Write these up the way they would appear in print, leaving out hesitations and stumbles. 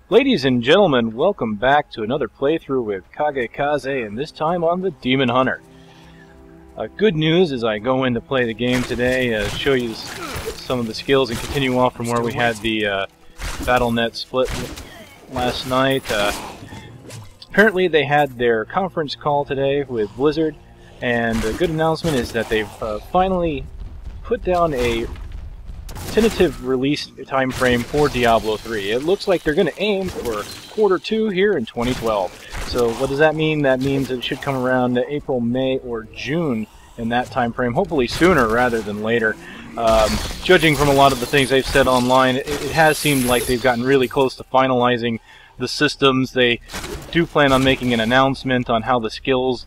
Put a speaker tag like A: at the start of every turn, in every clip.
A: Ladies and gentlemen, welcome back to another playthrough with Kagekaze, and this time on the Demon Hunter. Good news as I go in to play the game today, show you some of the skills and continue off from where we had the BattleNet split last night. Apparently they had their conference call today with Blizzard, and the good announcement is that they've finally put down a tentative release time frame for Diablo 3. It looks like they're going to aim for Q2 here in 2012. So what does that mean? That means it should come around April, May, or June in that time frame. Hopefully sooner rather than later. Judging from a lot of the things they've said online, it has seemed like they've gotten really close to finalizing the systems. They do plan on making an announcement on how the skill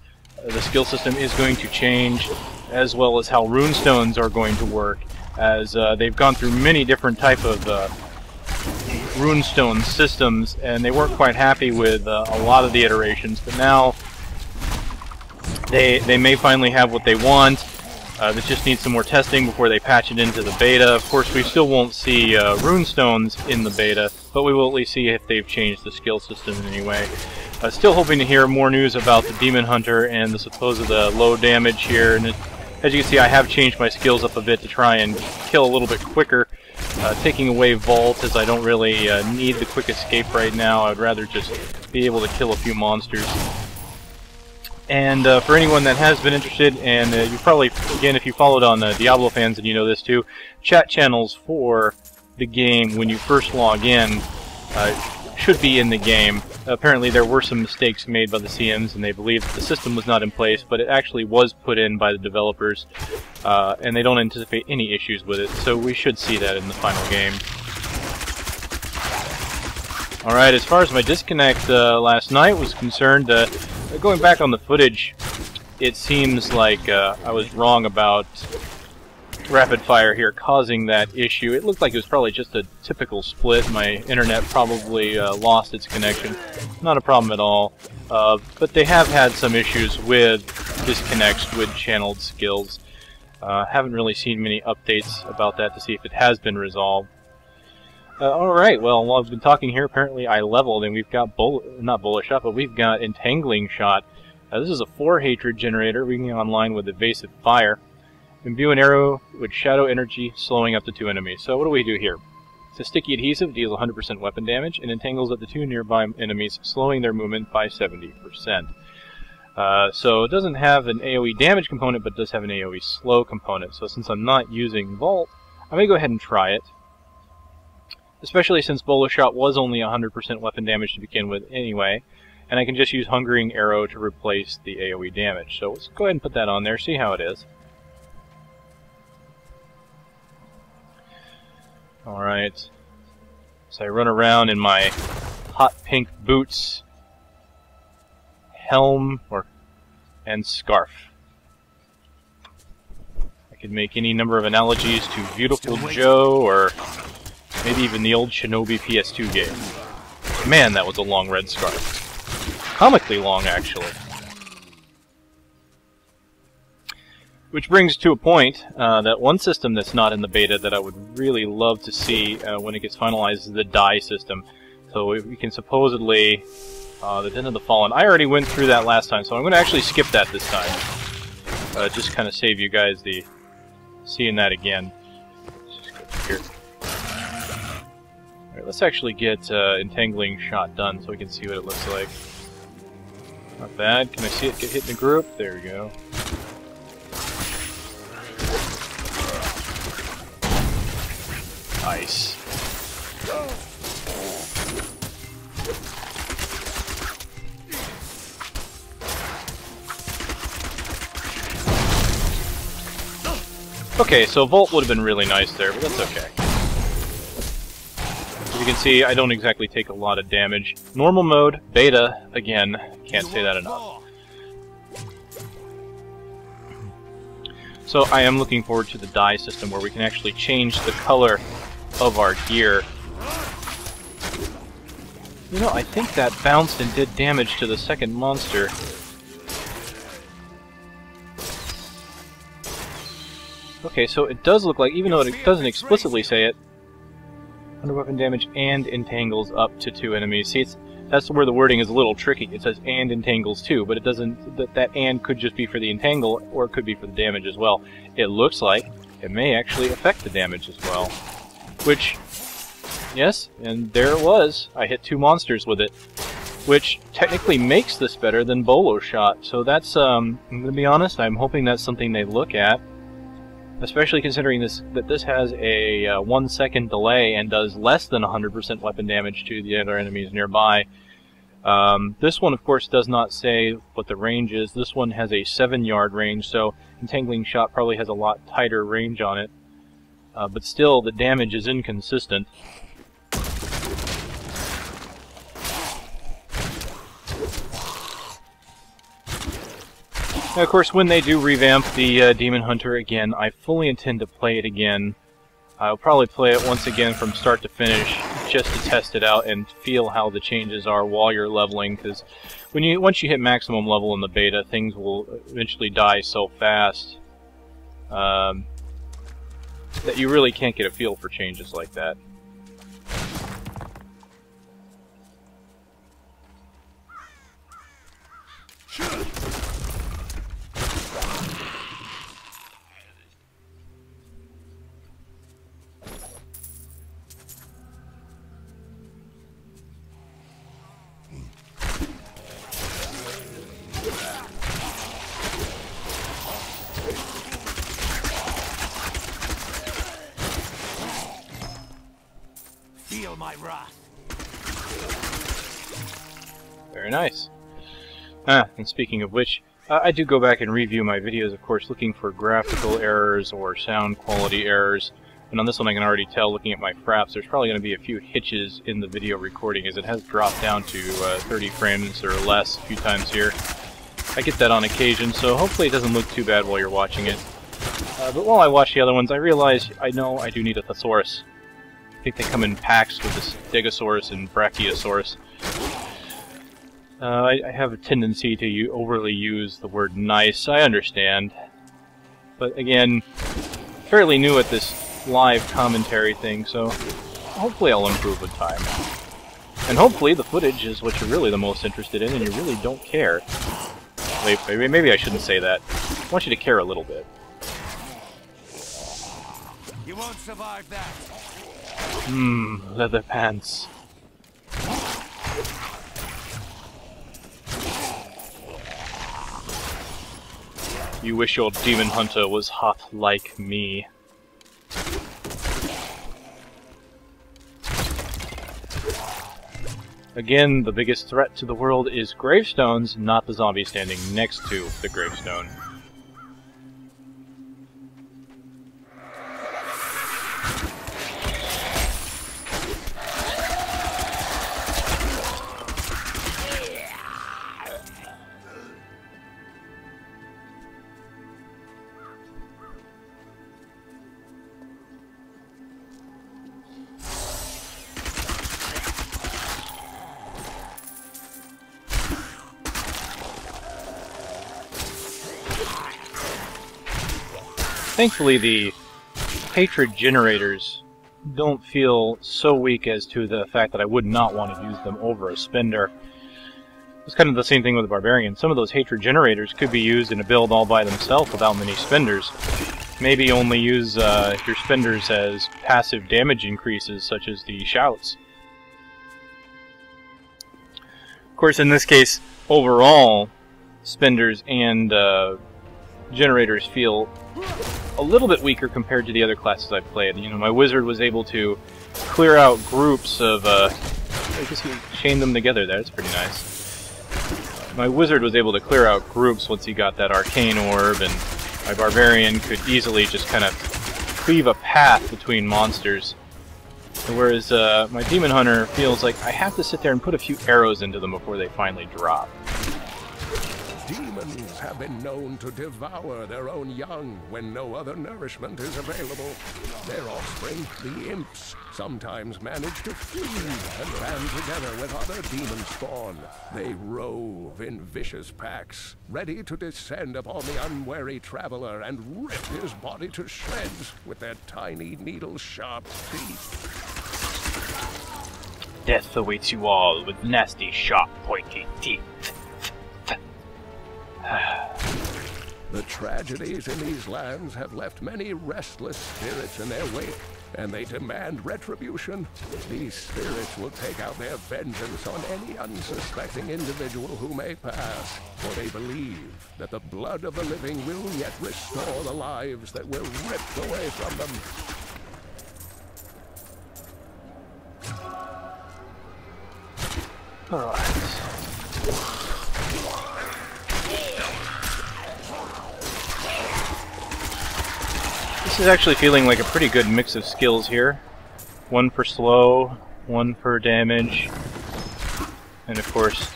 A: system is going to change, as well as how runestones are going to work, as they've gone through many different type of runestone systems, and they weren't quite happy with a lot of the iterations, but now they may finally have what they want. They just need some more testing before they patch it into the beta. Of course, we still won't see runestones in the beta, but we will at least see if they've changed the skill system in any way. Still hoping to hear more news about the Demon Hunter and the supposed low damage here. And as you can see, I have changed my skills up a bit to try and kill a little bit quicker, taking away Vault, as I don't really need the quick escape right now. I'd rather just be able to kill a few monsters. And for anyone that has been interested, and you probably, again, if you followed on Diablo fans, and you know this too, chat channels for the game when you first log in should be in the game. Apparently there were some mistakes made by the CMs, and they believed that the system was not in place, but it actually was put in by the developers, and they don't anticipate any issues with it, so we should see that in the final game. Alright, as far as my disconnect last night was concerned, going back on the footage, it seems like I was wrong about rapid fire here causing that issue. It looked like it was probably just a typical split. My internet probably lost its connection. Not a problem at all. But they have had some issues with disconnects with channeled skills. Haven't really seen many updates about that to see if it has been resolved. Alright, well, while I've been talking here, apparently I leveled, and we've got, not Bullet Shot, but we've got Entangling Shot. This is a 4 hatred generator. We can get online with Evasive Fire. Imbue an arrow with shadow energy, slowing up to 2 enemies. So what do we do here? It's a sticky adhesive, deals 100% weapon damage, and entangles up to 2 nearby enemies, slowing their movement by 70%. So it doesn't have an AoE damage component, but does have an AoE slow component. So since I'm not using Vault, I'm going to go ahead and try it. Especially since Bullet Shot was only 100% weapon damage to begin with anyway, and I can just use Hungering Arrow to replace the AoE damage. So let's go ahead and put that on there, see how it is. Alright, so I run around in my hot pink boots, helm, and scarf. I could make any number of analogies to Beautiful Joe, or maybe even the old Shinobi PS2 game. Man, that was a long red scarf. Comically long, actually. Which brings to a point that one system that's not in the beta that I would really love to see when it gets finalized is the die system. So we can supposedly... the Den of the Fallen. I already went through that last time, so I'm going to actually skip that this time. Just kind of save you guys the seeing that again. Let's just go through here. Alright, let's actually get Entangling Shot done so we can see what it looks like. Not bad. Can I see it get hit in the group? There we go. Nice. Okay, so Vault would have been really nice there, but that's okay. As you can see, I don't exactly take a lot of damage. Normal mode, beta, again, can't say that enough. So I am looking forward to the dye system where we can actually change the color of our gear. You know, I think that bounced and did damage to the second monster. Okay, so it does look like, even though it doesn't explicitly say it, Under weapon damage and entangles up to 2 enemies. See, that's where the wording is a little tricky. It says and entangles 2, but it doesn't. That and could just be for the entangle, or it could be for the damage as well. It looks like it may actually affect the damage as well. Which, yes, and there it was. I hit 2 monsters with it, which technically makes this better than Bolo Shot. So that's, I'm going to be honest, I'm hoping that's something they look at. Especially considering that this has a 1 second delay and does less than 100% weapon damage to the other enemies nearby. This one, of course, does not say what the range is. This one has a 7-yard range, so Entangling Shot probably has a lot tighter range on it. But still, the damage is inconsistent. Now, of course, when they do revamp the Demon Hunter again, I fully intend to play it again. I'll probably play it once again from start to finish, just to test it out and feel how the changes are while you're leveling, because once you hit maximum level in the beta, things will eventually die so fast that you really can't get a feel for changes like that.
B: Feel my wrath.
A: Very nice. And speaking of which, I do go back and review my videos, of course, looking for graphical errors or sound quality errors. And on this one I can already tell, looking at my fraps, there's probably going to be a few hitches in the video recording, as it has dropped down to 30 frames or less a few times here. I get that on occasion, so hopefully it doesn't look too bad while you're watching it. But while I watch the other ones, I realize I do need a thesaurus. I think they come in packs with this Stegosaurus and Brachiosaurus. I have a tendency to overly use the word nice, I understand. But again, fairly new at this live commentary thing, so hopefully I'll improve with time. And hopefully the footage is what you're really the most interested in and you really don't care. Wait, maybe I shouldn't say that. I want you to care a little bit.
B: You won't survive that.
A: Leather pants. You wish your Demon Hunter was hot like me. Again, the biggest threat to the world is gravestones, not the zombie standing next to the gravestone. Thankfully, the hatred generators don't feel so weak as to the fact that I would not want to use them over a spender. It's kind of the same thing with the barbarian. Some of those hatred generators could be used in a build all by themselves without many spenders. Maybe only use your spenders as passive damage increases, such as the shouts. Of course, in this case, overall, spenders and generators feel a little bit weaker compared to the other classes I've played. You know, my wizard was able to clear out groups of, I guess he chained them together there, that's pretty nice. My wizard was able to clear out groups once he got that arcane orb, and my barbarian could easily just kind of cleave a path between monsters. Whereas my demon hunter feels like I have to sit there and put a few arrows into them before they finally drop.
C: Demons have been known to devour their own young when no other nourishment is available. Their offspring, the imps, sometimes manage to flee and band together with other demon spawn. They rove in vicious packs, ready to descend upon the unwary traveler and rip his body to shreds with their tiny needle-sharp teeth.
A: Death awaits you all with nasty, sharp, pointy teeth.
C: The tragedies in these lands have left many restless spirits in their wake, and they demand retribution. These spirits will take out their vengeance on any unsuspecting individual who may pass, for they believe that the blood of the living will yet restore the lives that were ripped away from them.
A: Alright. This is actually feeling like a pretty good mix of skills here. One for slow, one for damage, and of course,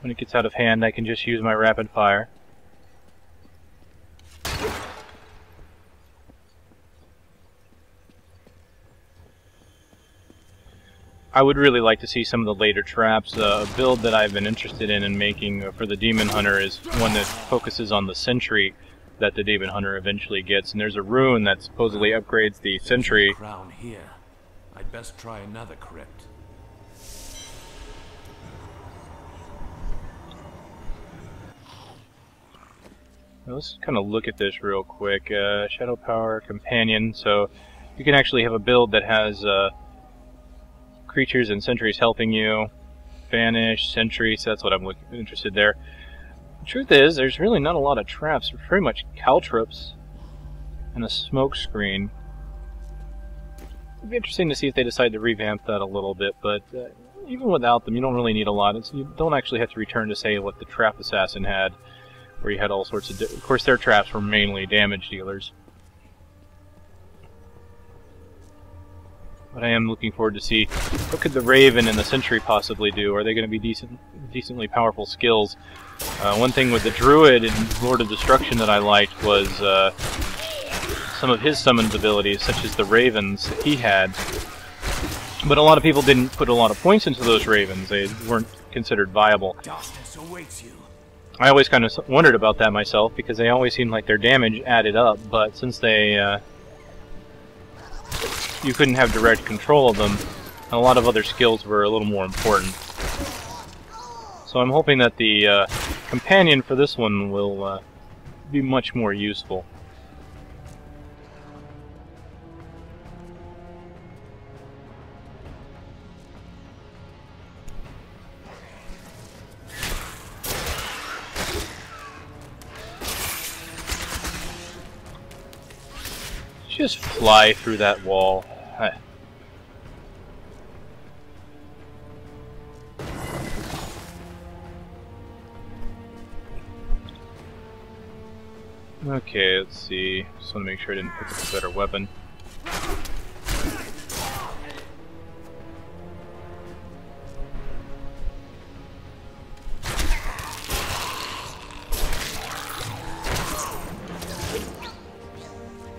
A: when it gets out of hand, I can just use my rapid fire. I would really like to see some of the later traps. A build that I've been interested in making for the Demon Hunter is one that focuses on the sentry that the Demon Hunter eventually gets, and there's a rune that supposedly upgrades the sentry.
B: Crown here. I'd best try another crypt.
A: Now let's kind of look at this real quick. Shadow Power, Companion, so you can actually have a build that has creatures and sentries helping you. Vanish, sentry, so that's what I'm interested there. The truth is, there's really not a lot of traps. There's pretty much caltrops and a smoke screen. It'd be interesting to see if they decide to revamp that a little bit, but even without them, you don't really need a lot. You don't actually have to return to, say, what the Trap Assassin had, where you had all sorts of... Of course, their traps were mainly damage dealers. But I am looking forward to see what could the Raven and the Sentry possibly do. Are they going to be decently powerful skills? One thing with the Druid and Lord of Destruction that I liked was some of his summoned abilities, such as the Ravens that he had. But a lot of people didn't put a lot of points into those Ravens. They weren't considered viable.
B: Darkness awaits you.
A: I always kind of wondered about that myself, because they always seemed like their damage added up, but since they... you couldn't have direct control of them, and a lot of other skills were a little more important. So I'm hoping that the companion for this one will be much more useful. Just fly through that wall. Okay, let's see. Just want to make sure I didn't pick up a better weapon.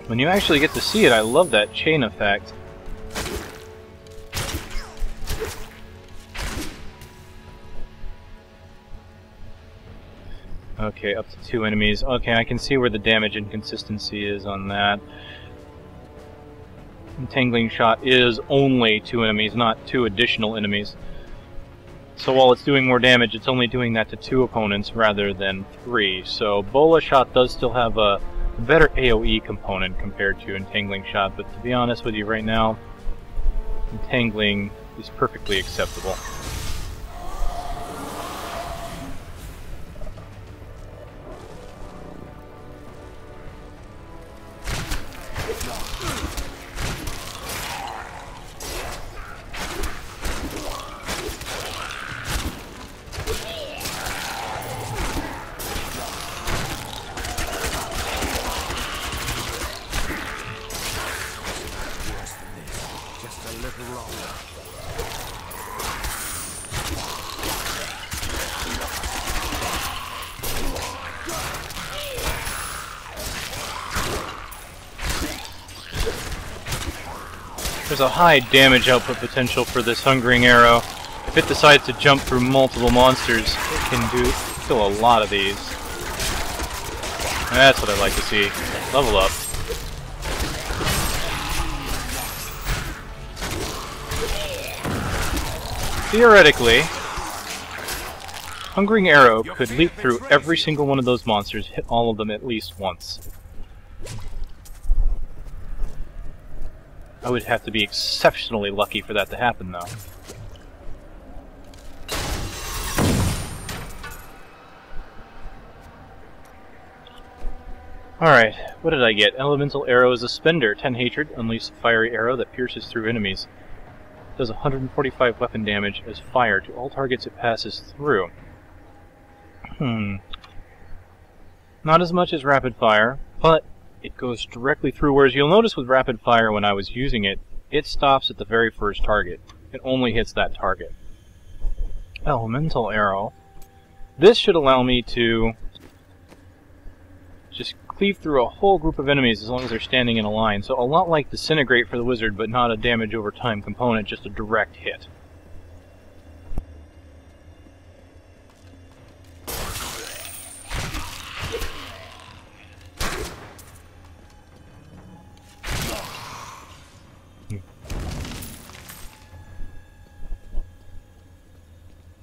A: When you actually get to see it, I love that chain effect. Okay, up to 2 enemies. Okay, I can see where the damage inconsistency is on that. Entangling Shot is only 2 enemies, not 2 additional enemies. So while it's doing more damage, it's only doing that to 2 opponents rather than 3. So Bola Shot does still have a better AoE component compared to Entangling Shot, but to be honest with you right now, Entangling is perfectly acceptable. There's a high damage output potential for this Hungering Arrow. If it decides to jump through multiple monsters, it can kill a lot of these. That's what I like to see. Level up. theoretically, Hungering Arrow could leap through every single one of those monsters, hit all of them at least once. I would have to be exceptionally lucky for that to happen, though. Alright, what did I get? Elemental Arrow is a spender. 10 hatred, unleash a fiery arrow that pierces through enemies. Does 145 weapon damage as fire to all targets it passes through. Not as much as rapid fire, but it goes directly through, whereas you'll notice with rapid fire when I was using it, it stops at the very first target. It only hits that target. Elemental Arrow. This should allow me to just cleave through a whole group of enemies as long as they're standing in a line. So a lot like Disintegrate for the wizard, but not a damage over time component, just a direct hit.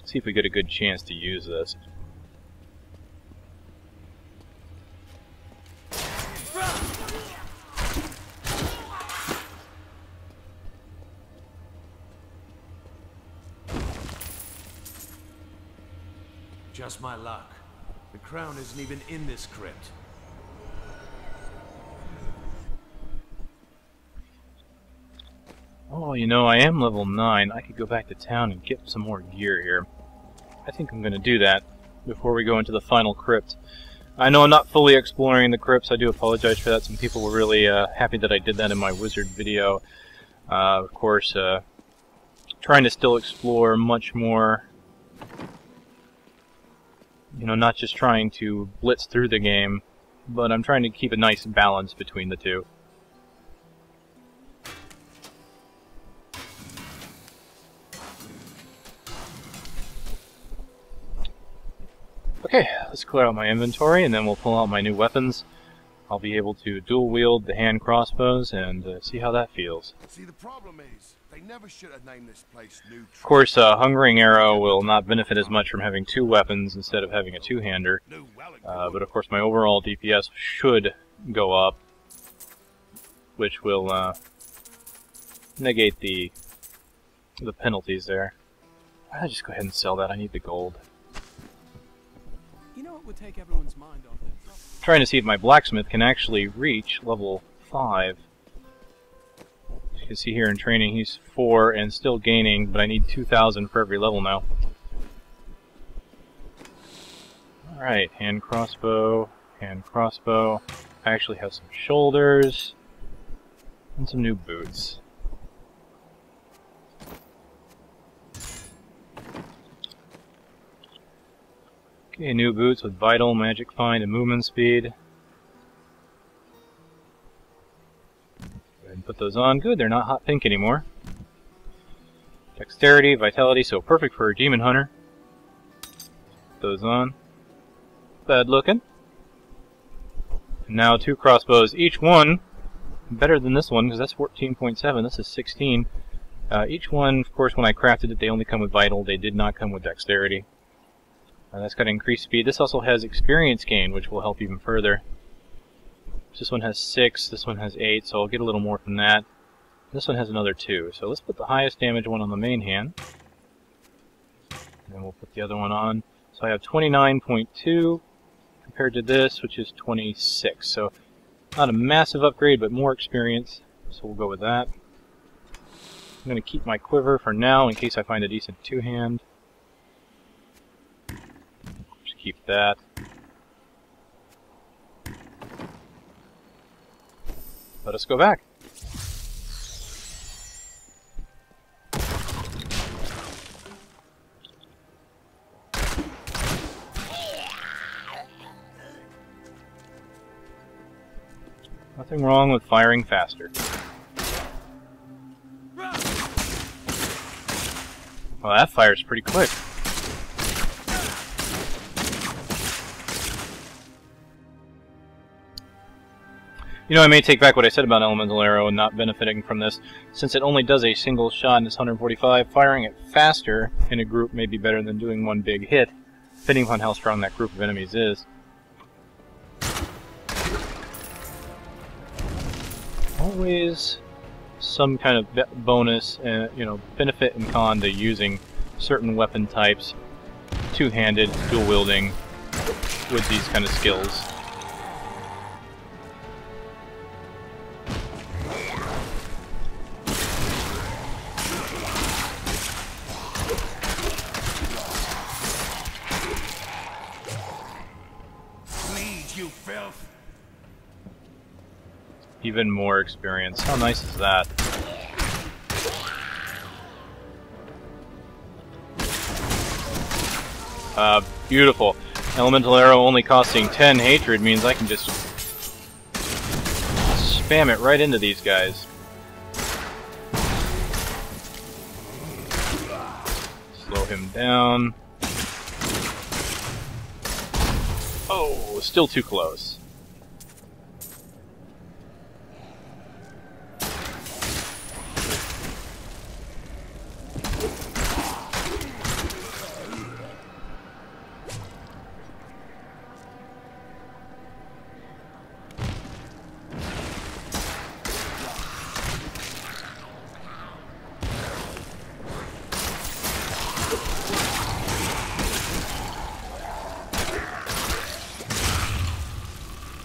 A: See if we get a good chance to use this.
B: Just my luck. The crown isn't even in this crypt.
A: Oh, you know, I am level 9. I could go back to town and get some more gear here. I think I'm going to do that before we go into the final crypt. I know I'm not fully exploring the crypts. I do apologize for that. Some people were really happy that I did that in my wizard video. Of course, trying to still explore much more. You know, not just trying to blitz through the game, but I'm trying to keep a nice balance between the two. Okay, let's clear out my inventory and then we'll pull out my new weapons. I'll be able to dual wield the hand crossbows and see how that feels.
C: See, the problem is, they never should have named this place New.
A: Of course, Hungering Arrow will not benefit as much from having two weapons instead of having a two-hander. But of course my overall DPS should go up, which will negate the penalties there. I'll just go ahead and sell that. I need the gold.
D: You know what would take everyone's mind off their trouble?
A: Trying to see if my blacksmith can actually reach level 5. As you can see here in training, he's 4 and still gaining, but I need 2,000 for every level now. Alright, hand crossbow. I actually have some shoulders and some new boots. Okay, new boots with Vital, Magic Find, and Movement Speed. Go ahead and put those on. Good, they're not hot pink anymore. Dexterity, Vitality, so perfect for a Demon Hunter. Put those on. Bad looking. And now 2 crossbows, each one better than this one, because that's 14.7, this is 16. Each one, of course, when I crafted it, they only come with Vital, they did not come with Dexterity. That's got increased speed. This also has experience gain, which will help even further. This one has 6, this one has 8, so I'll get a little more from that. This one has another 2. So let's put the highest damage one on the main hand. And then we'll put the other one on. So I have 29.2 compared to this, which is 26. So not a massive upgrade, but more experience. So we'll go with that. I'm going to keep my quiver for now in case I find a decent two-hand. Keep that. Let us go back. Nothing wrong with firing faster. Well, that fires pretty quick. You know, I may take back what I said about Elemental Arrow and not benefiting from this. Since it only does a single shot and it's 145, firing it faster in a group may be better than doing one big hit, depending upon how strong that group of enemies is. Always some kind of bonus, you know, benefit and con to using certain weapon types, two-handed, dual-wielding, with these kind of skills.
B: You filth!
A: Even more experience. How nice is that? Beautiful. Elemental Arrow only costing 10 hatred means I can just spam it right into these guys. Slow him down. Oh, still too close.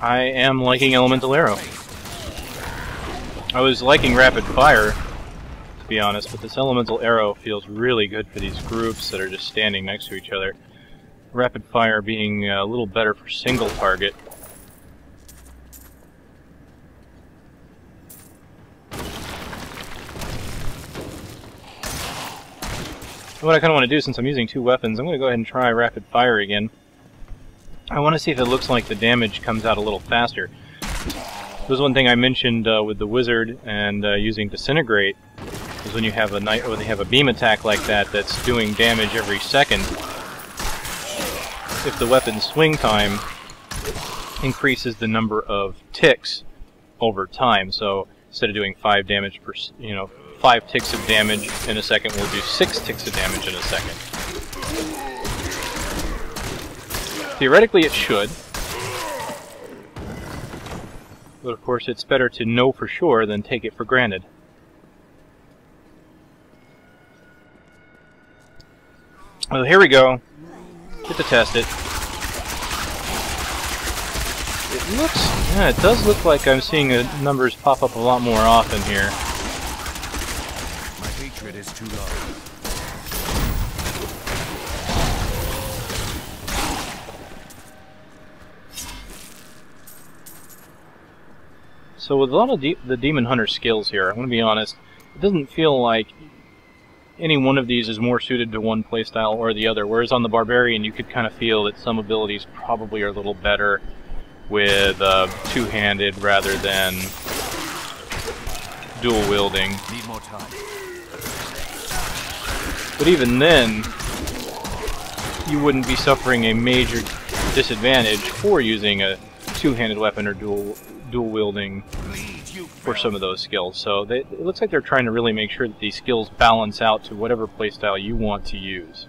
A: I am liking Elemental Arrow. I was liking Rapid Fire, to be honest, but this Elemental Arrow feels really good for these groups that are just standing next to each other. Rapid Fire being a little better for single target. What I kind of want to do, since I'm using two weapons, I'm going to go ahead and try Rapid Fire again. I want to see if it looks like the damage comes out a little faster. This was one thing I mentioned with the Wizard and using Disintegrate, is when you have a beam attack like that that's doing damage every second, if the weapon's swing time increases the number of ticks over time. So instead of doing 5 damage per, 5 ticks of damage in a second, we'll do 6 ticks of damage in a second. Theoretically, it should. But of course, it's better to know for sure than take it for granted. Well, here we go. Get to test it. It does look like I'm seeing numbers pop up a lot more often here.
B: My hatred is too low.
A: So with a lot of the Demon Hunter skills here, I'm going to be honest, it doesn't feel like any one of these is more suited to one playstyle or the other, whereas on the Barbarian you could kind of feel that some abilities probably are a little better with two-handed rather than dual-wielding.
B: Need more time.
A: But even then, you wouldn't be suffering a major disadvantage for using a two-handed weapon or dual-wielding for some of those skills. So it looks like they're trying to really make sure that these skills balance out to whatever playstyle you want to use.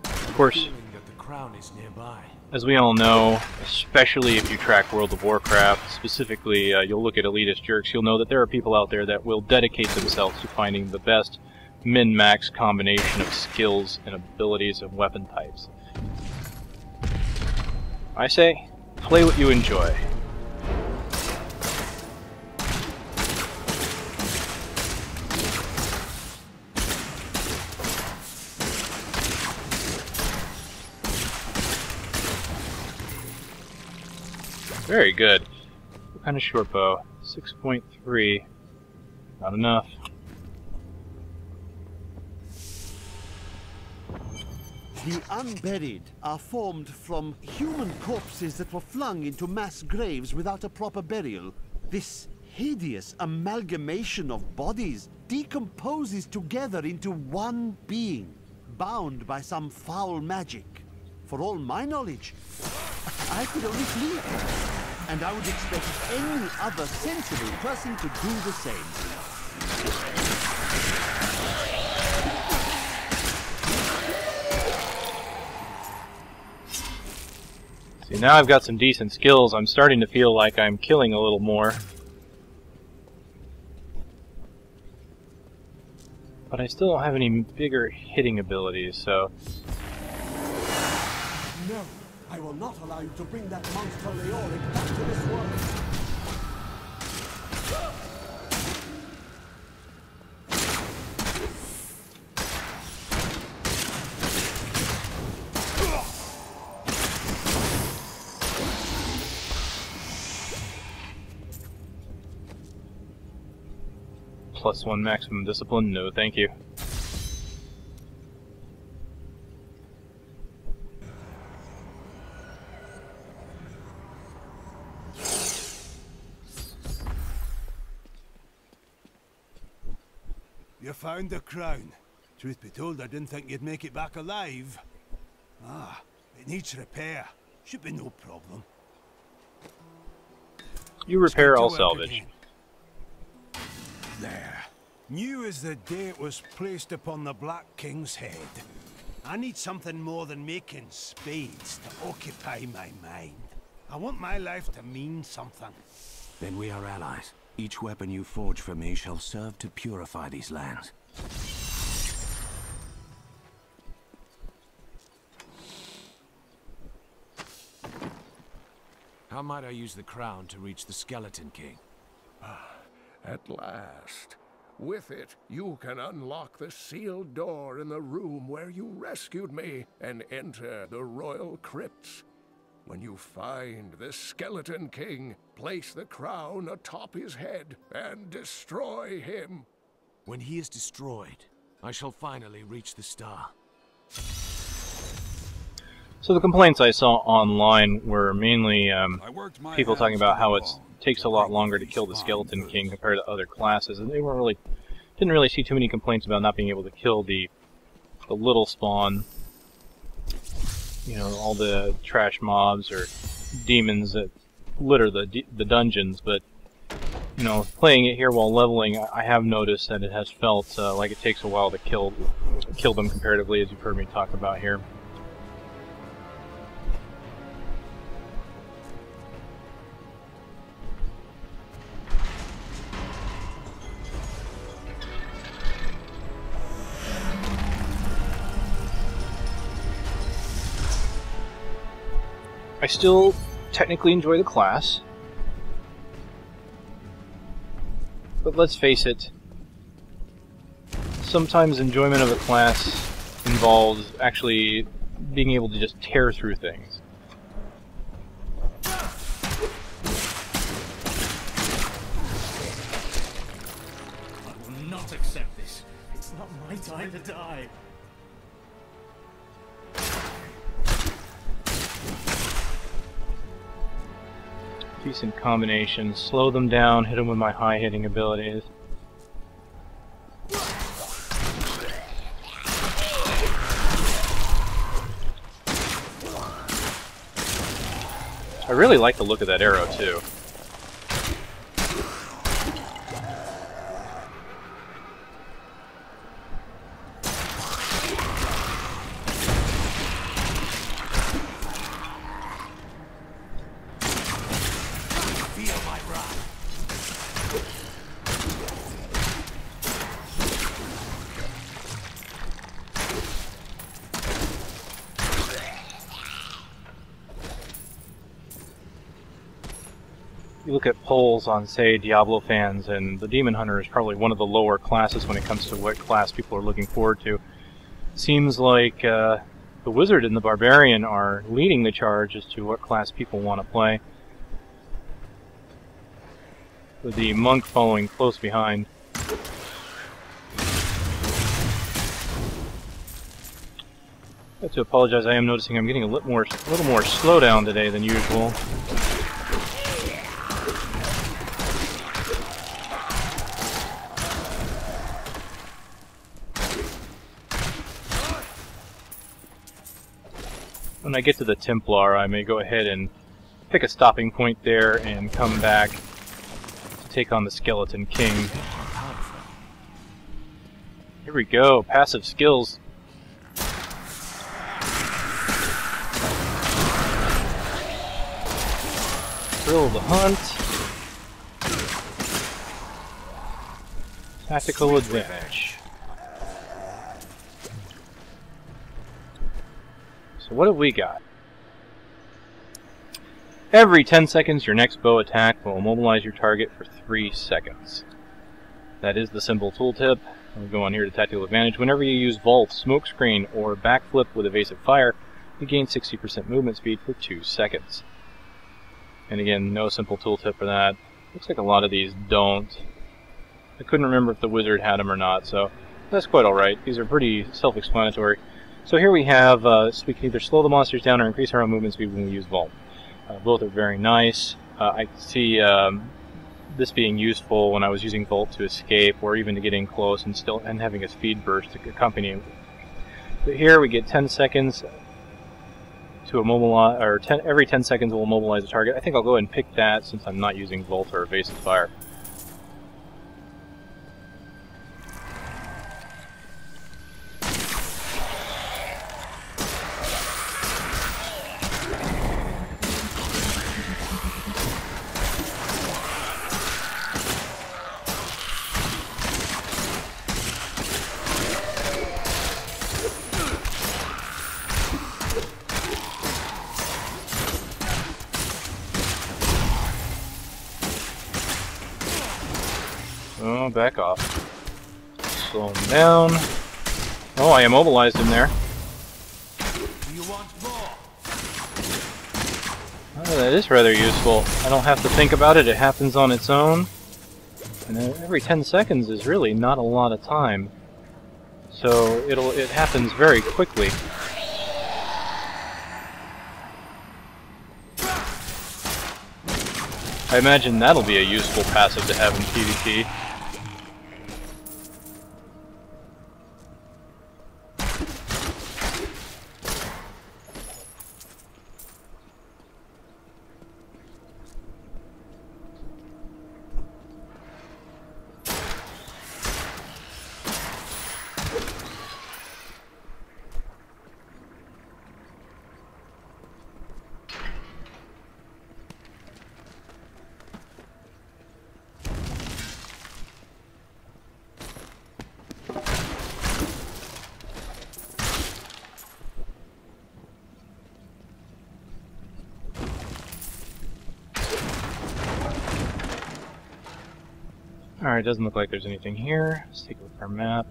A: Of course,
B: That the crown is nearby.
A: as we all know, especially if you track World of Warcraft, specifically you'll look at elitist jerks, you'll know that there are people out there that will dedicate themselves to finding the best min-max combination of skills and abilities and weapon types. I say, play what you enjoy. Very good. What kind of short bow? 6.3. Not enough.
E: The unburied are formed from human corpses that were flung into mass graves without a proper burial. This hideous amalgamation of bodies decomposes together into one being, bound by some foul magic. For all my knowledge, I could only flee. and I would expect any other sensible person to do the same.
A: See, now I've got some decent skills. I'm starting to feel like I'm killing a little more. But I still don't have any bigger hitting abilities, so...
F: No, I will not allow you to bring that monster Leoric back to this world.
A: +1 maximum discipline? No, thank you.
G: You found the crown. Truth be told, I didn't think you'd make it back alive. Ah, it needs repair. Should be no problem.
A: You repair, I'll
G: Get to work
A: salvage.
G: again. There. New as the day it was placed upon the Black King's head. I need something more than making spades to occupy my mind. I want my life to mean something.
B: Then we are allies. Each weapon you forge for me shall serve to purify these lands. How might I use the crown to reach the Skeleton King?
C: At last. With it, you can unlock the sealed door in the room where you rescued me and enter the royal crypts. When you find the Skeleton King, place the crown atop his head and destroy him.
B: When he is destroyed, I shall finally reach the star.
A: So the complaints I saw online were mainly people talking about how it takes a lot longer to kill the Skeleton King compared to other classes, and they didn't really see too many complaints about not being able to kill the little spawn. You know, all the trash mobs or demons that litter the dungeons, but you know, playing it here while leveling, I have noticed that it has felt like it takes a while to kill them comparatively, as you've heard me talk about here. I still technically enjoy the class, but let's face it, sometimes enjoyment of a class involves actually being able to just tear through things.
F: I will not accept this. It's not my time to die.
A: Decent combination. Slow them down, hit them with my high hitting abilities. I really like the look of that arrow too. You look at polls on, say, Diablo fans, and the Demon Hunter is probably one of the lower classes when it comes to what class people are looking forward to. Seems like the Wizard and the Barbarian are leading the charge as to what class people want to play, with the Monk following close behind. I have to apologize, I am noticing I'm getting a little more slowdown today than usual. When I get to the Templar, I may go ahead and pick a stopping point there and come back to take on the Skeleton King. Here we go, passive skills. Thrill of the Hunt. Tactical Advantage. So what have we got? Every 10 seconds your next bow attack will immobilize your target for 3 seconds. That is the simple tooltip. We'll go on here to Tactical Advantage. Whenever you use Vault, Smokescreen, or Backflip with Evasive Fire, you gain 60% movement speed for 2 seconds. And again, no simple tooltip for that. Looks like a lot of these don't. I couldn't remember if the wizard had them or not, so that's quite alright. These are pretty self-explanatory. So here we have, so we can either slow the monsters down or increase our own movement speed when we use Vault. Both are very nice. I see this being useful when I was using Vault to escape, or even to get in close and having a speed burst to accompany it. But here we get 10 seconds to immobilize, or every 10 seconds we'll immobilize a target. I think I'll go ahead and pick that since I'm not using Vault or Evasive Fire. Oh, back off. Slow him down. Oh, I immobilized him there.
F: You want more?
A: Oh, that is rather useful. I don't have to think about it, it happens on its own. And every 10 seconds is really not a lot of time. So it happens very quickly. I imagine that'll be a useful passive to have in PvP. Alright, doesn't look like there's anything here. Let's take a look at our map.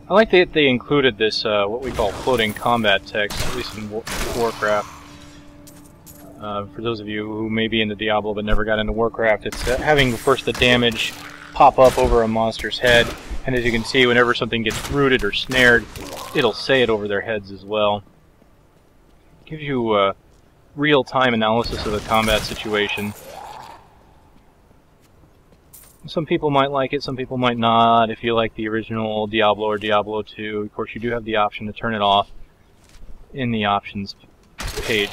A: I like that they included this, what we call floating combat text, at least in Warcraft. For those of you who may be into Diablo but never got into Warcraft, it's having, of course, the damage pop up over a monster's head, and as you can see, whenever something gets rooted or snared, it'll say it over their heads as well. Gives you real-time analysis of the combat situation. Some people might like it, some people might not. If you like the original Diablo or Diablo 2, of course you do have the option to turn it off in the options page.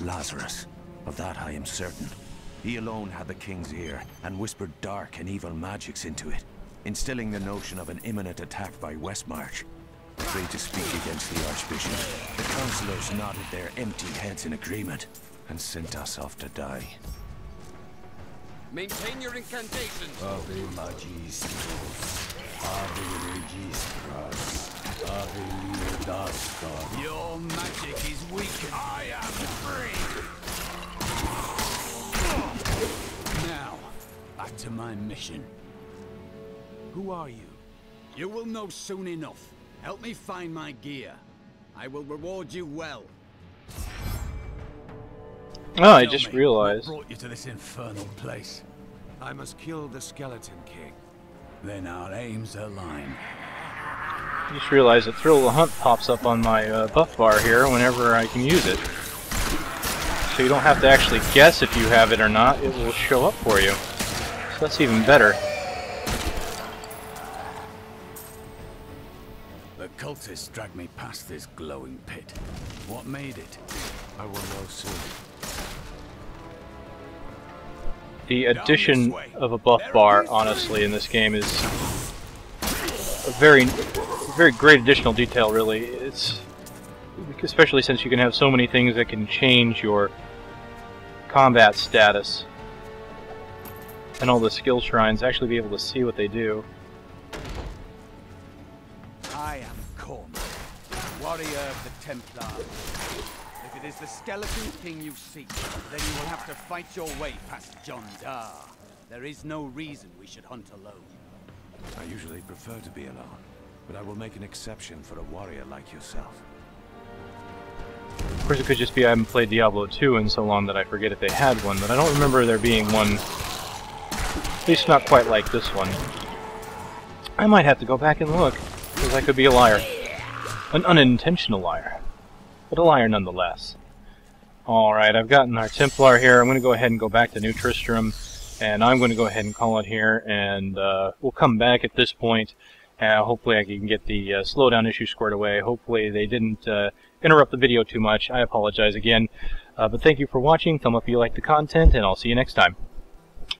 B: Lazarus. Of that I am certain. He alone had the king's ear, and whispered dark and evil magics into it, instilling the notion of an imminent attack by Westmarch. Afraid to speak against the Archbishop, the councillors nodded their empty heads in agreement, and sent us off to die.
H: Maintain your incantations.
I: Ave Magistros, Ave Registras, Ave Leodastar.
F: Your magic is weak.
H: I am free.
F: Now, back to my mission. Who are you? You will know soon enough. Help me find my gear. I will reward you well.
A: Oh, I
F: Tell
A: just
F: me,
A: realized.
F: what brought you to this infernal place?
B: I must kill the skeleton king.
F: Then our aims align.
A: I just realized that Thrill of the Hunt pops up on my buff bar here whenever I can use it. So you don't have to actually guess if you have it or not, it will show up for you. So that's even better.
F: The cultists dragged me past this glowing pit. What made it?
B: I will know soon.
A: The addition of a buff bar, honestly, in this game is a very great additional detail, really. It's especially since you can have so many things that can change your combat status and all the skill shrines, actually be able to see what they do.
F: I am Cormac, warrior of the Templar. If it is the Skeleton King you seek, then you will have to fight your way past John Dar. There is no reason we should hunt alone.
B: I usually prefer to be alone, but I will make an exception for a warrior like yourself.
A: Of course, it could just be I haven't played Diablo 2 in so long that I forget if they had one, but I don't remember there being one, at least not quite like this one. I might have to go back and look, because I could be a liar. An unintentional liar, but a liar nonetheless. Alright, I've gotten our Templar here. I'm going to go ahead and go back to New Tristram, and I'm going to go ahead and call it here, and we'll come back at this point. Hopefully I can get the slowdown issue squared away. Hopefully they didn't interrupt the video too much. I apologize again. But thank you for watching. Thumb up if you liked the content, and I'll see you next time.